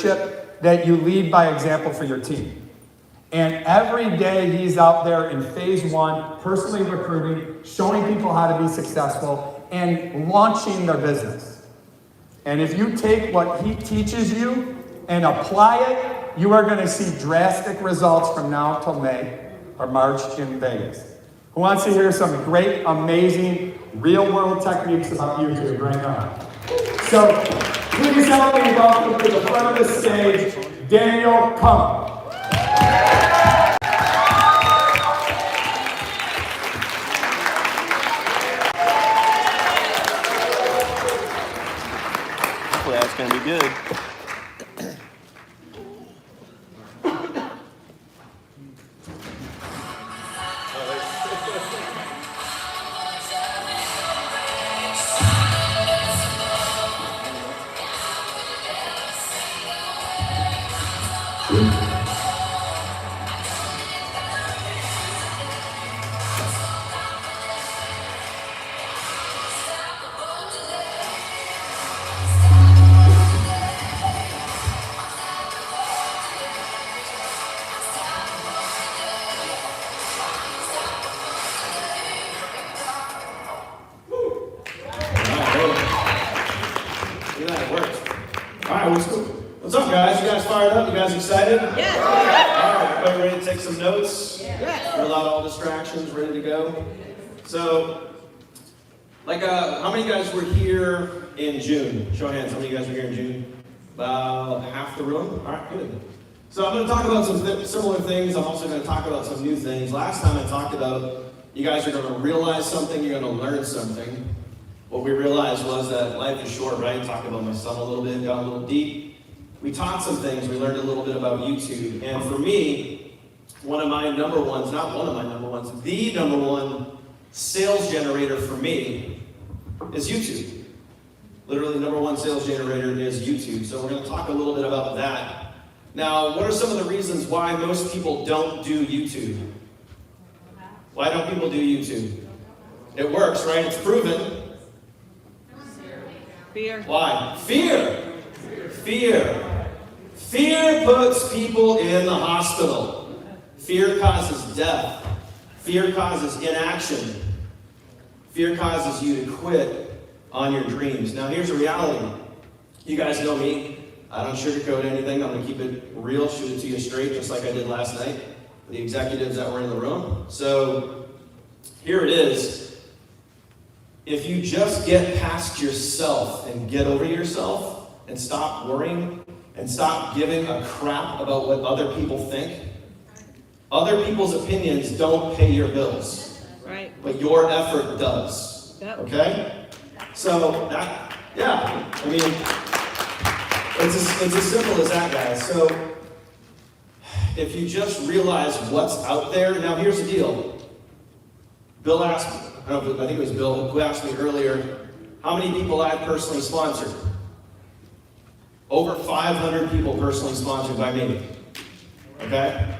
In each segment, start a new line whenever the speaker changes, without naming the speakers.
leadership that you lead by example for your team. And every day he's out there in phase one, personally recruiting, showing people how to be successful, and launching their business. And if you take what he teaches you and apply it, you are going to see drastic results from now till May or March in Vegas. Who wants to hear some great, amazing, real-world techniques about YouTube right now? So, please help me welcome to the front of the stage, Daniel Kump.
Hopefully that's going to be good.
What's up, guys? You guys fired up? You guys excited?
Yes.
All right, everybody ready to take some notes?
Yes.
Rule out all distractions, ready to go? So, how many guys were here in June? Show of hands, how many of you guys were here in June? About half the room? All right, good. So I'm going to talk about some similar things. I'm also going to talk about some new things. Last time I talked about you guys are going to realize something, you're going to learn something. What we realized was that life is short, right? Talked about my son a little bit, got a little deep. We taught some things, we learned a little bit about YouTube. And for me, one of my number ones, not one of my number ones, the number one sales generator for me is YouTube. Literally, number one sales generator is YouTube. So we're going to talk a little bit about that. Now, what are some of the reasons why most people don't do YouTube? Why don't people do YouTube? It works, right? It's proven.
Fear.
Why? Fear. Fear. Fear puts people in the hospital. Fear causes death. Fear causes inaction. Fear causes you to quit on your dreams. Now here's the reality. You guys know me. I don't sugarcoat anything. I'm going to keep it real, shoot it to you straight, just like I did last night. The executives that were in the room. So here it is. If you just get past yourself and get over yourself and stop worrying and stop giving a crap about what other people think, other people's opinions don't pay your bills.
Right.
But your effort does.
Yep.
Okay? So that, yeah, I mean, it's as simple as that, guys. So if you just realize what's out there, now here's the deal. Bill asked me, I think it was Bill who asked me earlier, how many people I've personally sponsored? Over 500 people personally sponsored by me. Okay?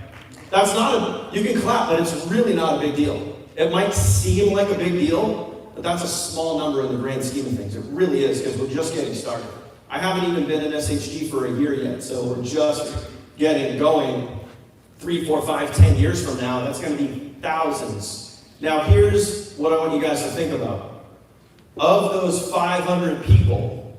That's not you can clap, but it's really not a big deal. It might seem like a big deal, but that's a small number in the grand scheme of things. It really is, because we're just getting started. I haven't even been in SHG for a year yet, so we're just getting going. 3, 4, 5, 10 years from now, that's going to be thousands. Now here's what I want you guys to think about. Of those 500 people,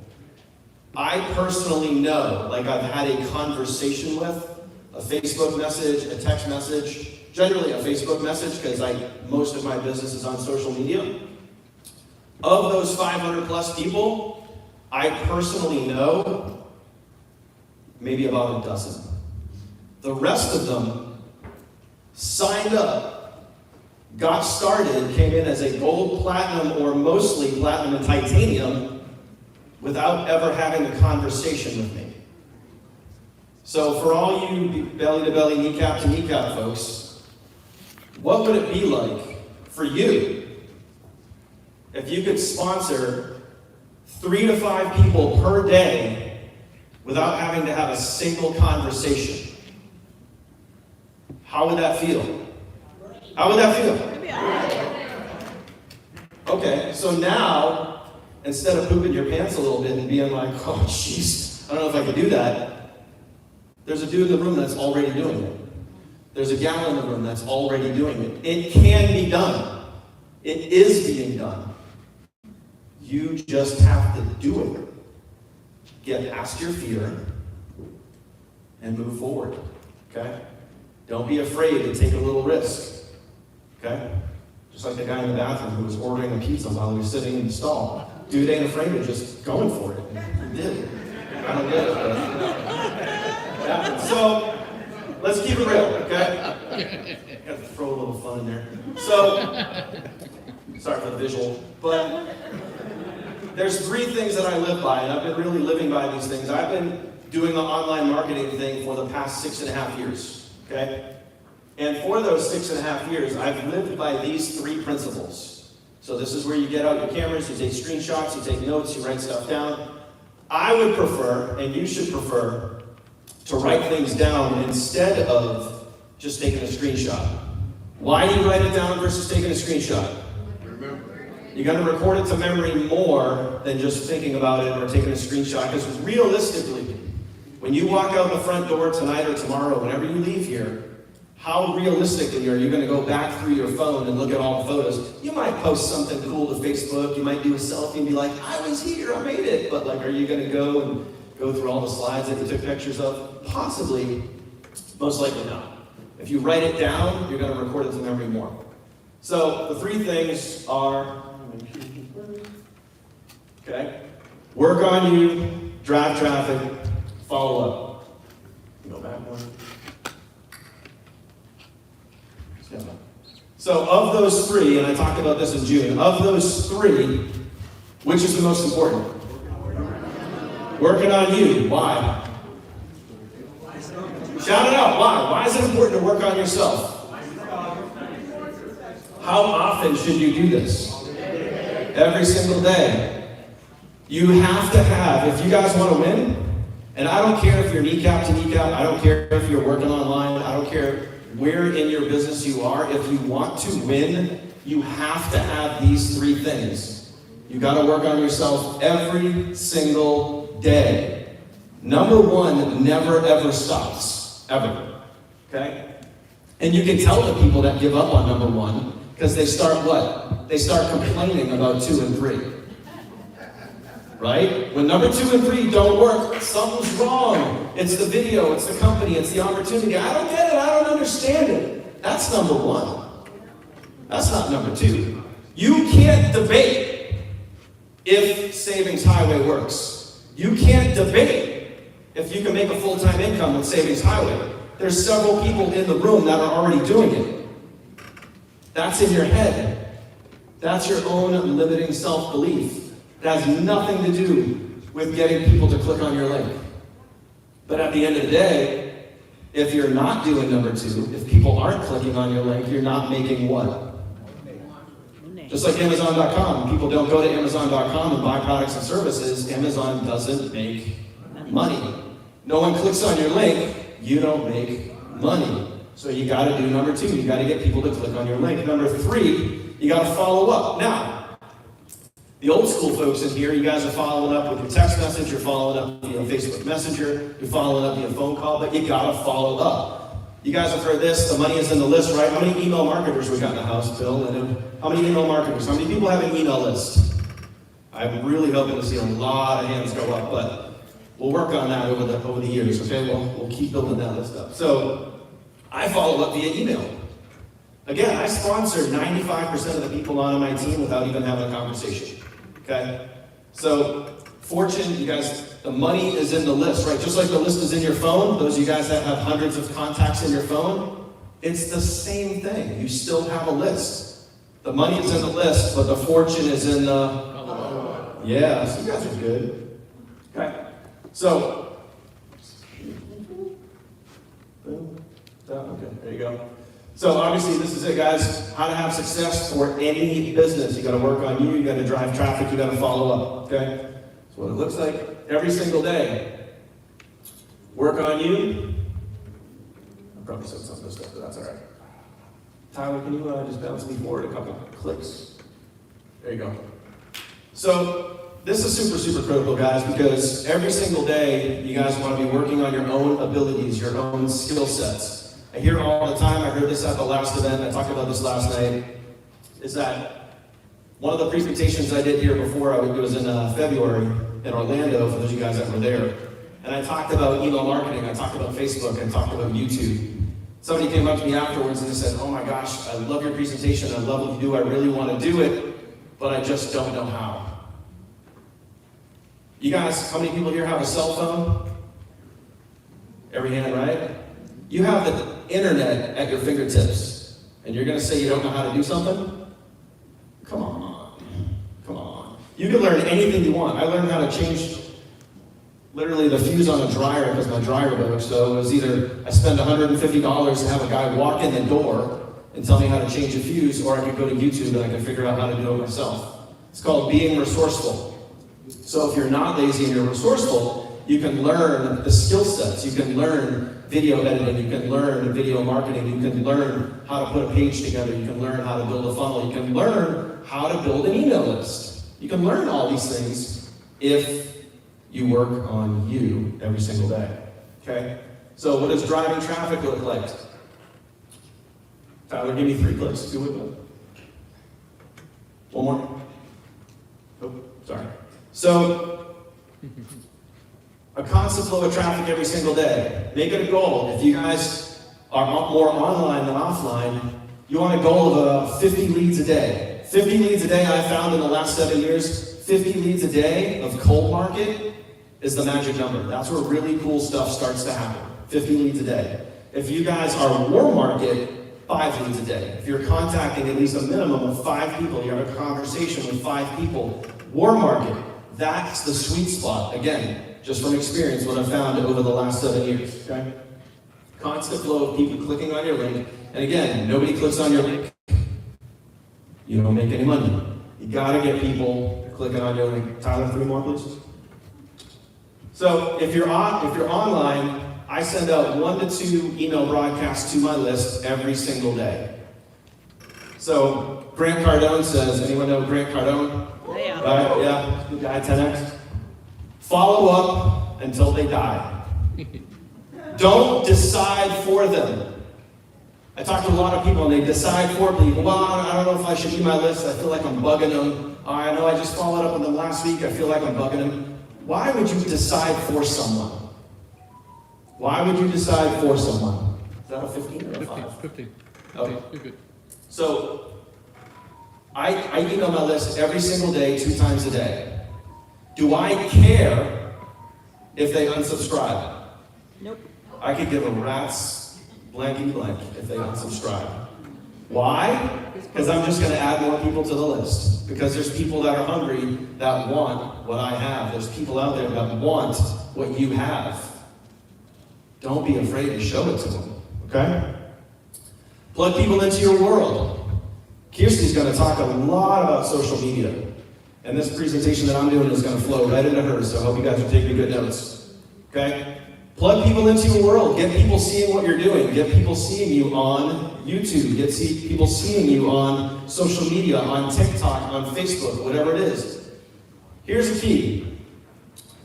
I personally know, like I've had a conversation with, a Facebook message, a text message, generally a Facebook message, because most of my business is on social media. Of those 500 plus people, I personally know maybe about a dozen. The rest of them signed up, got started, came in as a gold, platinum, or mostly platinum and titanium without ever having a conversation with me. So for all you belly-to-belly, kneecap-to-kneecap folks, what would it be like for you if you could sponsor 3 to 5 people per day without having to have a single conversation? How would that feel? How would that feel? Okay, so now, instead of pooping your pants a little bit and being like, oh jeez, I don't know if I can do that, There's a dude in the room that's already doing it. There's a gal in the room that's already doing it. It can be done. It is being done. You just have to do it. Get past your fear and move forward. Okay? Don't be afraid to take a little risk. Okay? Just like the guy in the bathroom who was ordering a pizza while he was sitting in the stall. Dude ain't afraid of just going for it. He did. I don't get it, but yeah. So, let's keep it real, okay? Gotta throw a little fun in there. So, sorry for the visual, but there's 3 things that I live by, and I've been really living by these things. I've been doing the online marketing thing for the past 6.5 years, okay? And for those 6.5 years, I've lived by these 3 principles. So this is where you get out your cameras, you take screenshots, you take notes, you write stuff down. I would prefer, and you should prefer, to write things down instead of just taking a screenshot. Why do you write it down versus taking a screenshot? You're going to record it to memory more than just thinking about it or taking a screenshot, because realistically, when you walk out the front door tonight or tomorrow, whenever you leave here, how realistically are you going to go back through your phone and look at all the photos? You might post something cool to Facebook, you might do a selfie and be like, I was here, I made it, but like, are you going to go through all the slides that you took pictures of? Possibly, most likely not. If you write it down, you're going to record it to memory more. So the 3 things are, okay, work on you, drive traffic, follow up. Go back one. So of those 3, and I talked about this in June, of those 3, which is the most important? Working on you. Why? Shout it out. Why? Why is it important to work on yourself? How often should you do this? Every single day. You have to have, if you guys want to win, and I don't care if you're kneecap to kneecap, I don't care if you're working online, I don't care where in your business you are, if you want to win, you have to have these 3 things. You got to work on yourself every single day. Number 1 never ever stops, ever. Okay? And you can tell the people that give up on number 1 because they start what? They start complaining about 2 and 3. Right? When number 2 and 3 don't work, something's wrong. It's the video, it's the company, it's the opportunity. I don't get it, I don't understand it. That's number 1. That's not number 2. You can't debate if Savings Highway works. You can't debate if you can make a full-time income with Savings Highway. There's several people in the room that are already doing it. That's in your head. That's your own limiting self-belief. It has nothing to do with getting people to click on your link. But at the end of the day, if you're not doing number 2, if people aren't clicking on your link, you're not making what? Just like Amazon.com. People don't go to Amazon.com and buy products and services. Amazon doesn't make money. No one clicks on your link, you don't make money. So you got to do number 2. You got to get people to click on your link. Number 3, you got to follow up. Now, the old school folks in here, you guys are following up with your text message, you're following up via Facebook Messenger, you're following up via phone call, but you gotta follow up. You guys have heard this, the money is in the list, right? How many email marketers we got in the house, Bill? And how many email marketers? How many people have an email list? I'm really hoping to see a lot of hands go up, but we'll work on that over the years, okay? We'll keep building that list up. So, I follow up via email. Again, I sponsor 95% of the people on my team without even having a conversation. Okay? So, Fortune, you guys, the money is in the list, right? Just like the list is in your phone, those of you guys that have hundreds of contacts in your phone, it's the same thing. You still have a list. The money is in the list, but the fortune is in the... Yeah, so you guys are good. Okay? So, okay, there you go. So obviously this is it, guys. How to have success for any business. You got to work on you. You got to drive traffic. You got to follow up. Okay? That's what it looks like every single day. Work on you. I probably said some of this stuff, but that's all right. Tyler, can you just bounce me forward a couple clicks? There you go. So This is super, super critical, guys, because every single day you guys want to be working on your own abilities, your own skill sets. I hear all the time, I heard this at the last event, I talked about this last night, is that one of the presentations I did here before, it was in February in Orlando, for those of you guys that were there. And I talked about email marketing, I talked about Facebook, I talked about YouTube. Somebody came up to me afterwards and they said, oh my gosh, I love your presentation, I love what you do, I really want to do it, but I just don't know how. You guys, how many people here have a cell phone? Every hand, right? You have the internet at your fingertips, and you're going to say you don't know how to do something? Come on. Come on. You can learn anything you want. I learned how to change literally the fuse on a dryer because my dryer broke. So it was either I spend $150 to have a guy walk in the door and tell me how to change a fuse, or I could go to YouTube and I could figure out how to do it myself. It's called being resourceful. So if you're not lazy and you're resourceful, you can learn the skill sets. You can learn video editing. You can learn video marketing. You can learn how to put a page together. You can learn how to build a funnel. You can learn how to build an email list. You can learn all these things if you work on you every single day. Okay? So what does driving traffic look like? Tyler, give me 3 clicks. Do it. One more. Oh, sorry. So, a constant flow of traffic every single day. Make it a goal. If you guys are more online than offline, you want a goal of 50 leads a day. 50 leads a day I found in the last 7 years, 50 leads a day of cold market is the magic number. That's where really cool stuff starts to happen. 50 leads a day. If you guys are warm market, 5 leads a day. If you're contacting at least a minimum of 5 people, you have a conversation with 5 people, warm market, that's the sweet spot. Again, just from experience, what I've found over the last 7 years. Okay? Constant flow of people clicking on your link. And again, nobody clicks on your link, you don't make any money. You gotta get people clicking on your link. Tyler, 3 more, please. So if you're online, I send out 1 to 2 email broadcasts to my list every single day. So Grant Cardone says, anyone know Grant Cardone?
Yeah.
Right? Yeah, good guy, 10X. Follow up until they die. Don't decide for them. I talk to a lot of people and they decide for people. Well, I don't know if I should be my list. I feel like I'm bugging them. I know I just followed up with them last week. I feel like I'm bugging them. Why would you decide for someone? Why would you decide for someone? Is that a 15 or a 5?
15.
Okay.
You're good.
So, I email my list every single day, 2 times a day. Do I care if they unsubscribe?
Nope.
I could give a rat's blanky blank if they unsubscribe. Why? Because I'm just going to add more people to the list. Because there's people that are hungry that want what I have. There's people out there that want what you have. Don't be afraid to show it to them. Okay? Plug people into your world. Kirsty's going to talk a lot about social media. And this presentation that I'm doing is going to flow right into hers, so I hope you guys are taking good notes. Okay? Plug people into your world. Get people seeing what you're doing. Get people seeing you on YouTube. Get people seeing you on social media, on TikTok, on Facebook, whatever it is. Here's the key.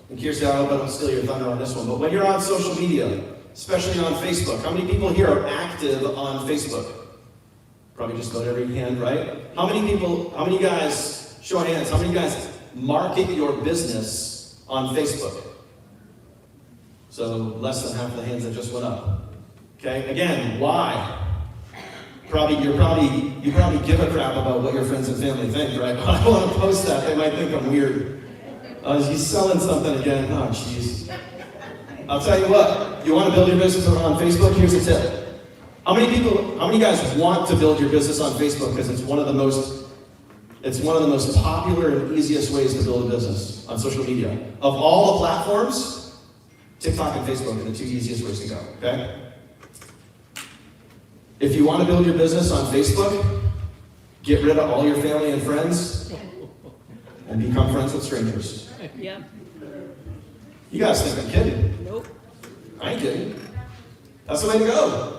And Kirsty, I hope I don't steal your thunder on this one, but when you're on social media, especially on Facebook, how many people here are active on Facebook? Probably just about every hand, right? How many guys, show of hands, how many guys market your business on Facebook? So less than half of the hands that just went up. Okay, again, why? You probably give a crap about what your friends and family think, right? But I want to post that, they might think I'm weird. He's selling something again, oh jeez. I'll tell you what, you want to build your business on Facebook? Here's a tip. How many guys want to build your business on Facebook because it's one of the most popular and easiest ways to build a business on social media. Of all the platforms, TikTok and Facebook are the 2 easiest ways to go, okay? If you want to build your business on Facebook, get rid of all your family and friends and become friends with strangers.
Yeah.
You guys think I'm kidding?
Nope.
I ain't kidding. That's the way to go.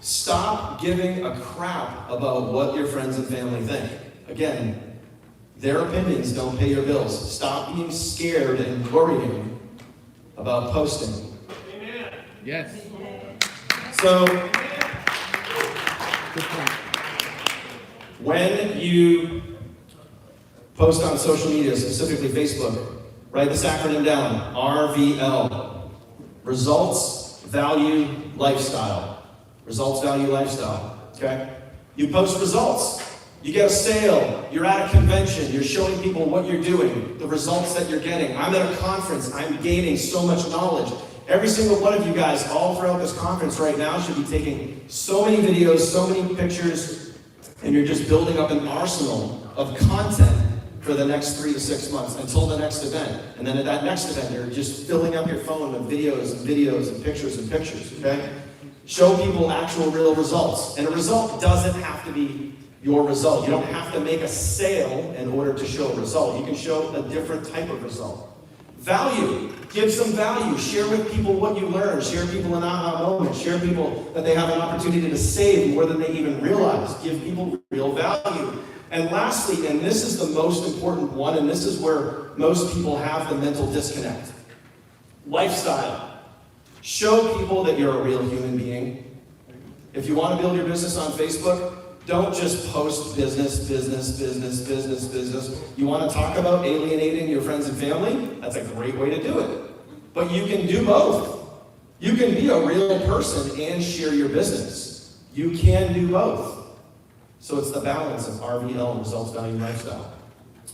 Stop giving a crap about what your friends and family think. Again, Their opinions don't pay your bills. Stop being scared and worrying about posting.
Amen. Yes.
So, when you post on social media, specifically Facebook, write this acronym down, RVL. Results, Value, Lifestyle. Results, Value, Lifestyle. Okay? You post results. You get a sale, you're at a convention, you're showing people what you're doing, the results that you're getting. I'm at a conference, I'm gaining so much knowledge. Every single one of you guys, all throughout this conference right now, should be taking so many videos, so many pictures, and you're just building up an arsenal of content for the next 3 to 6 months until the next event. And then at that next event, you're just filling up your phone with videos and videos and pictures, okay? Show people actual real results. And a result doesn't have to be your result. You don't have to make a sale in order to show a result. You can show a different type of result. Value. Give some value. Share with people what you learned. Share people an aha moment. Share people that they have an opportunity to save more than they even realize. Give people real value. And lastly, and this is the most important one, and this is where most people have the mental disconnect. Lifestyle. Show people that you're a real human being. If you want to build your business on Facebook, don't just post business. You want to talk about alienating your friends and family? That's a great way to do it. But you can do both. You can be a real person and share your business. You can do both. So it's the balance of RVL, results, value, lifestyle.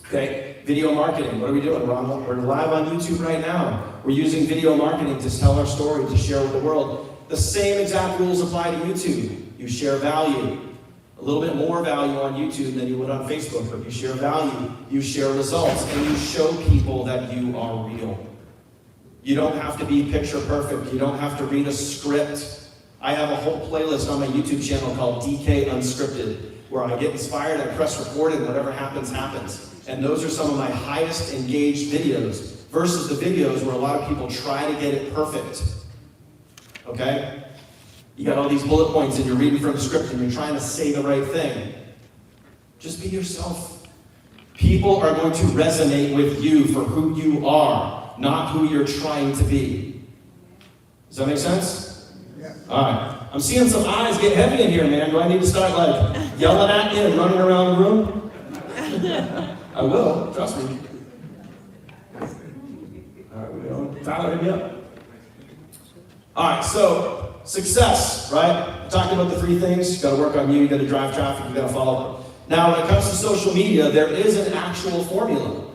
Okay, video marketing. What are we doing? We're live on YouTube right now. We're using video marketing to tell our story, to share with the world. The same exact rules apply to YouTube. You share value. A little bit more value on YouTube than you would on Facebook, but you share value, you share results, and you show people that you are real. You don't have to be picture perfect. You don't have to read a script. I have a whole playlist on my YouTube channel called DK Unscripted, where I get inspired, I press record, and whatever happens, happens. And those are some of my highest engaged videos, versus the videos where a lot of people try to get it perfect. Okay? You got all these bullet points and you're reading from the script and you're trying to say the right thing. Just be yourself. People are going to resonate with you for who you are, not who you're trying to be. Does that make sense? Yeah. All right. I'm seeing some eyes get heavy in here, man. Do I need to start like yelling at you and running around the room? I will. Trust me. All right, we going. Tyler, hit me up. All right, so success, right? I talked about the 3 things. You got to work on you got to drive traffic, you got to follow them. Now, when it comes to social media, there is an actual formula.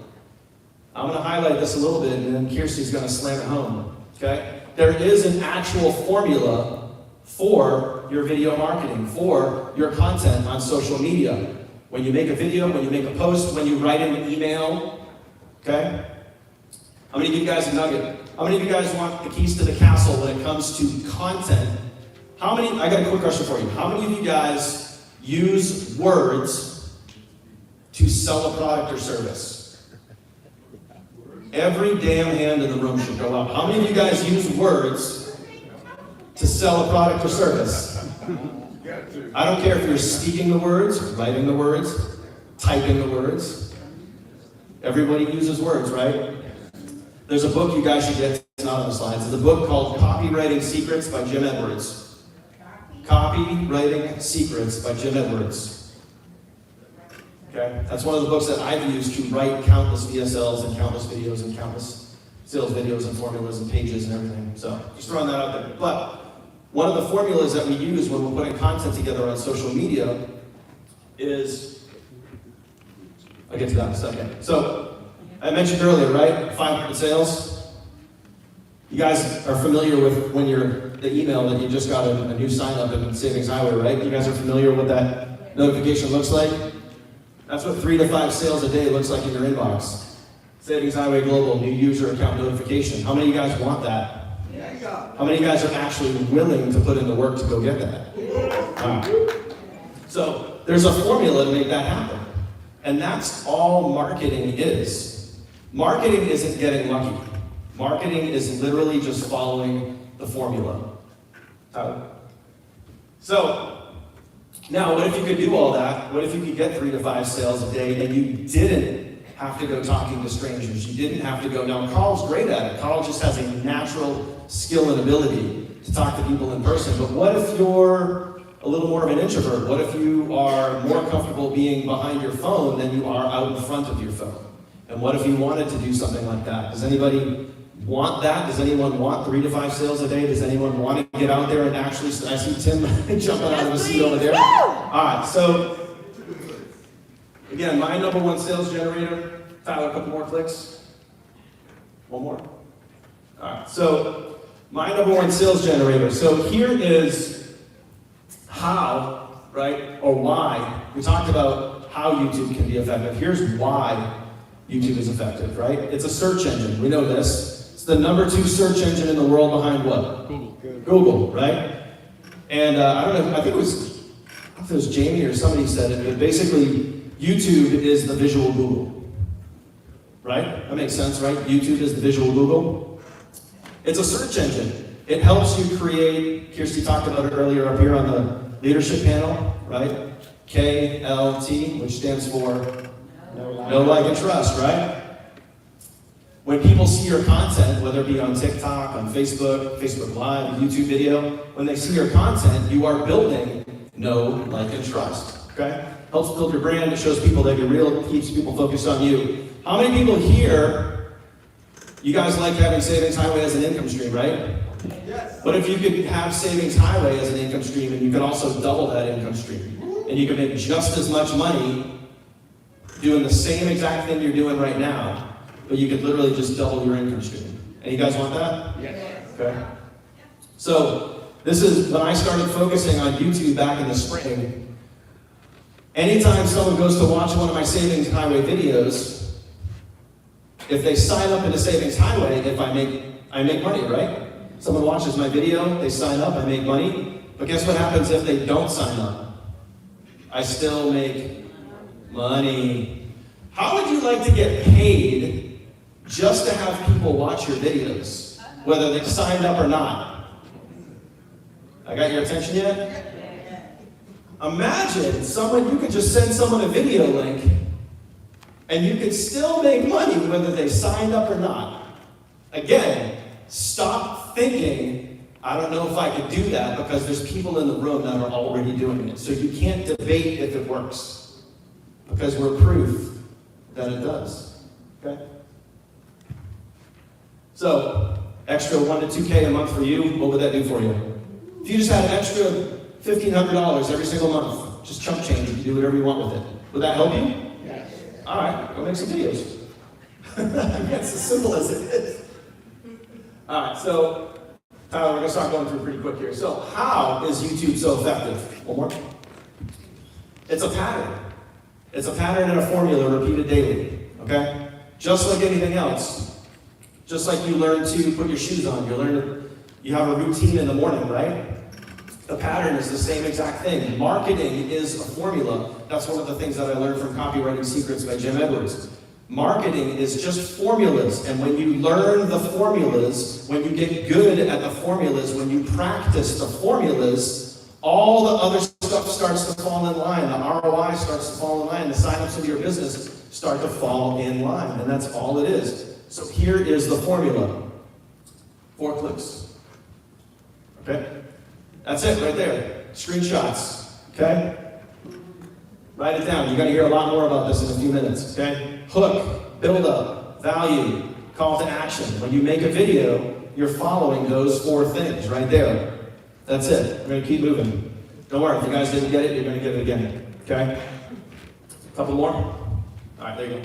I'm going to highlight this a little bit, and then Kirsty's going to slam it home, okay? There is an actual formula for your video marketing, for your content on social media. When you make a video, when you make a post, when you write in an email, okay? I'm going to give you guys a nugget. How many of you guys want the keys to the castle when it comes to content? I got a quick question for you. How many of you guys use words to sell a product or service? Every damn hand in the room should go up. How many of you guys use words to sell a product or service? I don't care if you're speaking the words, writing the words, typing the words. Everybody uses words, right? There's a book you guys should get. It's not on the slides. It's a book called Copywriting Secrets by Jim Edwards. Copywriting Secrets by Jim Edwards. Okay? That's one of the books that I've used to write countless VSLs and countless videos and countless sales videos and formulas and pages and everything. So just throwing that out there. But one of the formulas that we use when we're putting content together on social media is, I'll get to that in a second. So I mentioned earlier, right? 500 sales. You guys are familiar with when the email that you just got a new sign up in Savings Highway, right? You guys are familiar with what that notification looks like? That's what 3 to 5 sales a day looks like in your inbox. Savings Highway Global, new user account notification. How many of you guys want that? How many of you guys are actually willing to put in the work to go get that? So there's a formula to make that happen. And that's all marketing is. Marketing isn't getting lucky. Marketing is literally just following the formula. So, Now, what if you could do all that? What if you could get 3 to 5 sales a day and you didn't have to go talking to strangers? You didn't have to go. Now, Carl's great at it. Carl just has a natural skill and ability to talk to people in person. But what if you're a little more of an introvert? What if you are more comfortable being behind your phone than you are out in front of your phone? And what if you wanted to do something like that? Does anybody want that? Does anyone want 3 to 5 sales a day? Does anyone want to get out there and actually, I see Tim jumping out of the seat over there. All right, so again, my number one sales generator. Tyler, a couple more clicks. One more. All right, so my number one sales generator. So here is how, right, or why. We talked about how YouTube can be effective. Here's why YouTube is effective, right? It's a search engine. We know this. It's the number 2 search engine in the world behind what? Google, right? And I don't know, I think it was Jamie or somebody said it, but basically YouTube is the visual Google. Right? That makes sense, right? YouTube is the visual Google. It's a search engine. It helps you create, Kirsty talked about it earlier up here on the leadership panel, right? KLT, which stands for Know, Like, and Trust, right? When people see your content, whether it be on TikTok, on Facebook, Facebook Live, YouTube video, when they see your content, you are building Know, Like, and Trust, okay? Helps build your brand, it shows people that you're real, it keeps people focused on you. How many people here, you guys like having Savings Highway as an income stream, right? Yes. What if you could have Savings Highway as an income stream and you could also double that income stream? And you could make just as much money doing the same exact thing you're doing right now, but you could literally just double your income stream. And you guys want that?
Yes.
Okay. So, this is when I started focusing on YouTube back in the spring. Anytime someone goes to watch one of my Savings Highway videos, if they sign up into Savings Highway, I make money, right? Someone watches my video, they sign up, I make money. But guess what happens if they don't sign up? I still make money. How would you like to get paid just to have people watch your videos, whether they signed up or not? I got your attention yet? Imagine you could just send someone a video link and you could still make money whether they signed up or not. Again, stop thinking, I don't know if I could do that, because there's people in the room that are already doing it. So you can't debate if it works, because we're proof that it does. Okay? So, extra 1 to 2K a month for you, what would that do for you? If you just had an extra $1,500 every single month, just chump change, you can do whatever you want with it. Would that help you?
Yes.
All right, go make some videos. It's as simple as it is. All right, so Tyler, we're going to start going through pretty quick here. So how is YouTube so effective? One more. It's a pattern. It's a pattern and a formula repeated daily, okay? Just like anything else. Just like you learn to put your shoes on. You have a routine in the morning, right? The pattern is the same exact thing. Marketing is a formula. That's one of the things that I learned from Copywriting Secrets by Jim Edwards. Marketing is just formulas, and when you learn the formulas, when you get good at the formulas, when you practice the formulas, all the other stuff starts to fall in line. The ROI starts to fall in line. The signups of your business start to fall in line, and that's all it is. So here is the formula. 4 clicks. Okay? That's it right there. Screenshots. Okay? Write it down. You're going to hear a lot more about this in a few minutes. Okay? Hook, build up, value, call to action. When you make a video, you're following those 4 things right there. That's it. We're going to keep moving. Don't worry, if you guys didn't get it, you're going to get it again. Okay? A couple more? All right, there you go.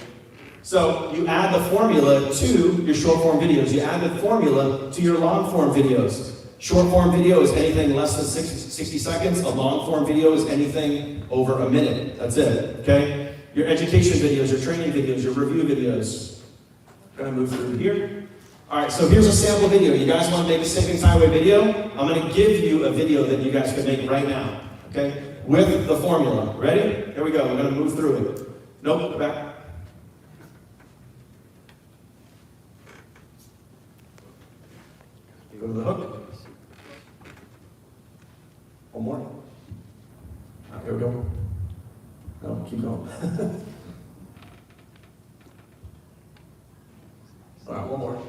So you add the formula to your short form videos. You add the formula to your long form videos. Short form video is anything less than 60 seconds. A long form video is anything over a minute. That's it. Okay? Your education videos, your training videos, your review videos. I'm going to move through here. All right, so here's a sample video. You guys want to make a Savings Highway video? I'm going to give you a video that you guys can make right now. Okay? With the formula. Ready? Here we go. We're going to move through it. Nope, go back. Go to the hook. One more. All right. here we go. No, keep going. All right, one more. All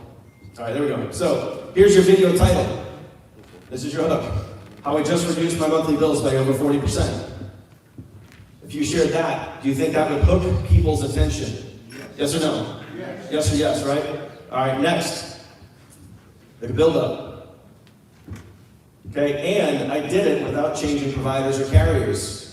right, there we go. So, here's your video title. This is your hook. How I just reduced my monthly bills by over 40%. If you shared that, do you think that would hook people's attention? Yes or no? Yes or yes, right? All right, next. The build-up. Okay, and I did it without changing providers or carriers.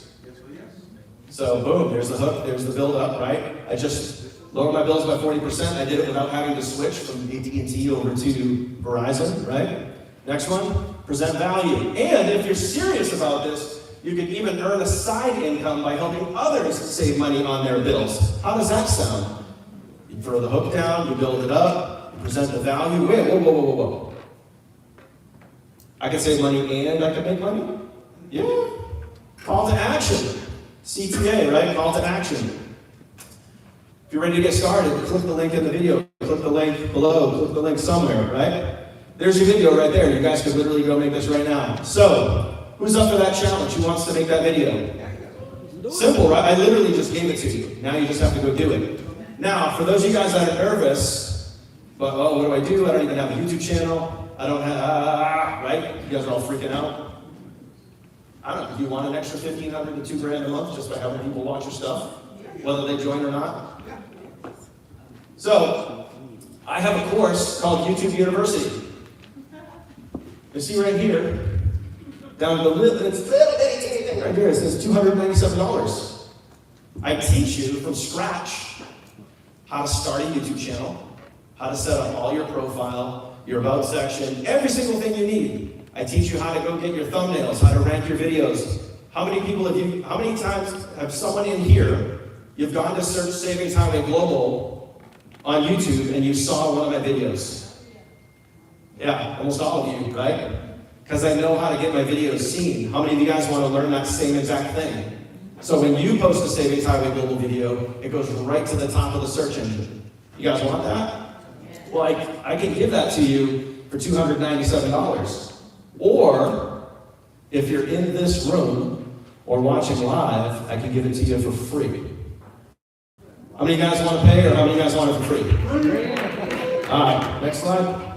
So, boom, there's the hook, there's the build-up, right? I just lowered my bills by 40%. I did it without having to switch from AT&T over to Verizon, right? Next one, present value. And if you're serious about this, you can even earn a side income by helping others save money on their bills. How does that sound? You throw the hook down, you build it up, you present the value. Wait, whoa. I can save money and I can make money? Yeah. Call to action. CTA, right? Call to action. If you're ready to get started, click the link in the video, click the link below, click the link somewhere, right? There's your video right there. You guys could literally go make this right now. So, who's up for that challenge? Who wants to make that video? Simple, right? I literally just gave it to you. Now you just have to go do it. Now, for those of you guys that are nervous, but oh, what do I do? I don't even have a YouTube channel. I don't have, right? You guys are all freaking out. I don't know. Do you want an extra $1,500 to $2,000 a month just by having people watch your stuff, whether they join or not? So, I have a course called YouTube University. You see right here, down the little, it's right here, it says $297. I teach you from scratch how to start a YouTube channel, how to set up all your profile, your about section, every single thing you need. I teach you how to go get your thumbnails, how to rank your videos. How many times have someone in here, you've gone to search Savings Highway Global on YouTube and you saw one of my videos? Yeah, almost all of you, right? Because I know how to get my videos seen. How many of you guys want to learn that same exact thing? So when you post a Savings Highway Global video, it goes right to the top of the search engine. You guys want that? Well, I can give that to you for $297. Or, if you're in this room or watching live, I can give it to you for free. How many of you guys want to pay or how many of you guys want it for free? All right, next slide.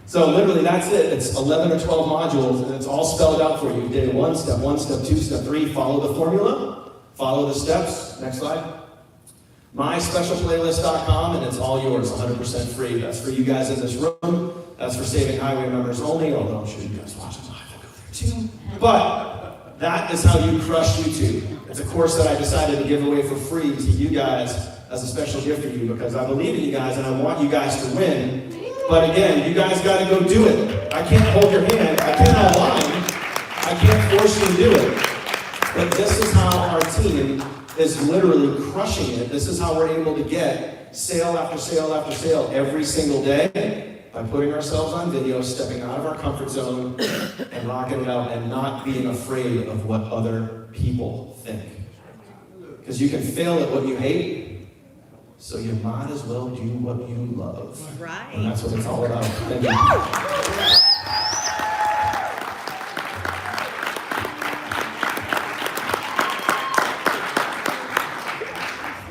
So literally that's it. It's 11 or 12 modules and it's all spelled out for you. Day 1, step 2, step 3. Follow the formula. Follow the steps. Next slide. MySpecialPlaylist.com and it's all yours, 100% free. That's for you guys in this room. That's for Saving Highway members only, although I'm sure you guys watching live will go there too. But that is how you crush YouTube. It's a course that I decided to give away for free to you guys as a special gift for you because I believe in you guys and I want you guys to win. But again, you guys got to go do it. I can't hold your hand. I can't outline. I can't force you to do it. But this is how our team is literally crushing it. This is how we're able to get sale after sale after sale every single day by putting ourselves on video, stepping out of our comfort zone, and rocking it out and not being afraid of what other people think. Because you can fail at what you hate. So you might as well do what you love.
Right.
And that's what it's all about. Thank you.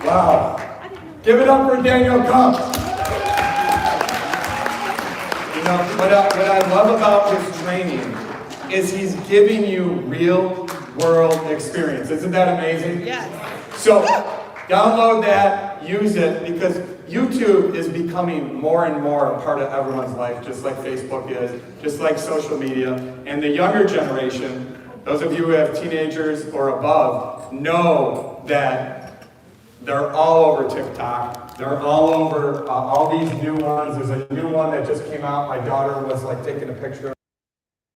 Wow. Give it up for Daniel Kump. You know, what I love about this training is he's giving you real world experience. Isn't that amazing?
Yes.
So download that, use it, because YouTube is becoming more and more a part of everyone's life, just like Facebook is, just like social media. And the younger generation, those of you who have teenagers or above, know that they're all over TikTok. They're all over all these new ones. There's a new one that just came out. My daughter was like taking a picture